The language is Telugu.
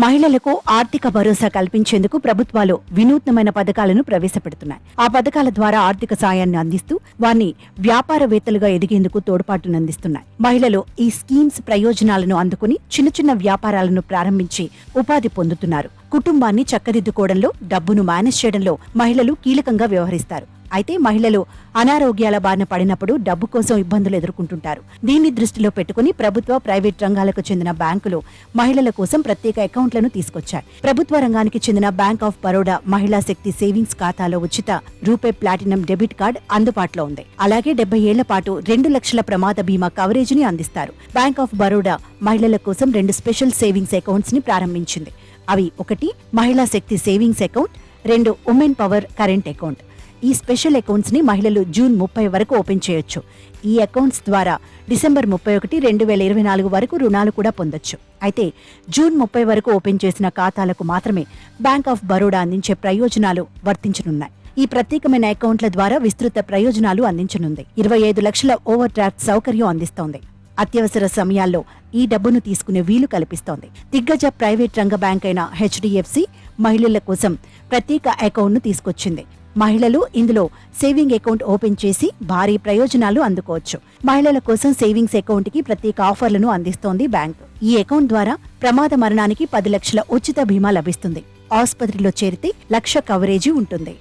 మహిళలకు ఆర్థిక భరోసా కల్పించేందుకు ప్రభుత్వాలు వినూత్నమైన పథకాలను ప్రవేశపెడుతున్నాయి. ఆ పథకాల ద్వారా ఆర్థిక సాయాన్ని అందిస్తూ వారిని వ్యాపారవేత్తలుగా ఎదిగేందుకు తోడ్పాటునందిస్తున్నాయి. మహిళలు ఈ స్కీమ్స్ ప్రయోజనాలను అందుకుని చిన్న చిన్న వ్యాపారాలను ప్రారంభించి ఉపాధి పొందుతున్నారు. కుటుంబాన్ని చక్కదిద్దుకోవడంలో, డబ్బును మేనేజ్ చేయడంలో మహిళలు కీలకంగా వ్యవహరిస్తారు. అయితే మహిళలు అనారోగ్యాల బారిన పడినప్పుడు డబ్బు కోసం ఇబ్బందులు ఎదుర్కొంటుంటారు. దీన్ని దృష్టిలో పెట్టుకుని ప్రభుత్వ, ప్రైవేట్ రంగాలకు చెందిన బ్యాంకులు మహిళల కోసం ప్రత్యేక అకౌంట్లను తీసుకొచ్చాయి. ప్రభుత్వ రంగానికి చెందిన బ్యాంక్ ఆఫ్ బరోడా మహిళా శక్తి సేవింగ్స్ ఖాతాలో ఉచిత రూపే ప్లాటినం డెబిట్ కార్డ్ అందుబాటులో ఉంది. అలాగే 70 ఏళ్ల పాటు 2 లక్షల ప్రమాద బీమా కవరేజ్ ని అందిస్తారు. బ్యాంక్ ఆఫ్ బరోడా మహిళల కోసం 2 స్పెషల్ సేవింగ్స్ అకౌంట్స్ ని ప్రారంభించింది. అవి 1 మహిళా శక్తి savings account, 2 women power current account. ఈ స్పెషల్ అకౌంట్స్ ని మహిళలు జూన్ 30 వరకు ఓపెన్ చేయొచ్చు. ఈ అకౌంట్స్ ద్వారా డిసెంబర్ 31, 2024 వరకు రుణాలు కూడా పొందొచ్చు. అయితే జూన్ 30 వరకు ఓపెన్ చేసిన ఖాతాలకు మాత్రమే బ్యాంక్ ఆఫ్ బరోడా అందించే ప్రయోజనాలు వర్తించనున్నాయి. ఈ ప్రత్యేకమైన అకౌంట్ల ద్వారా విస్తృత ప్రయోజనాలు అందించనుంది. 25 లక్షల ఓవర్ డ్రాఫ్ట్ సౌకర్యం అందిస్తోంది. అత్యవసర సమయాల్లో ఈ డబ్బును తీసుకునే వీలు కల్పిస్తోంది. దిగ్గజ ప్రైవేట్ రంగ బ్యాంక్ అయిన HDFC మహిళల కోసం ప్రత్యేక అకౌంట్ను తీసుకొచ్చింది. మహిళలు ఇందులో సేవింగ్ అకౌంట్ ఓపెన్ చేసి భారీ ప్రయోజనాలు అందుకోవచ్చు. మహిళల కోసం సేవింగ్స్ అకౌంట్ కి ప్రత్యేక ఆఫర్లను అందిస్తోంది బ్యాంక్. ఈ అకౌంట్ ద్వారా ప్రమాద మరణానికి 10 లక్షల ఉచిత బీమా లభిస్తుంది. ఆసుపత్రిలో చేరితే 1 లక్ష కవరేజీ ఉంటుంది.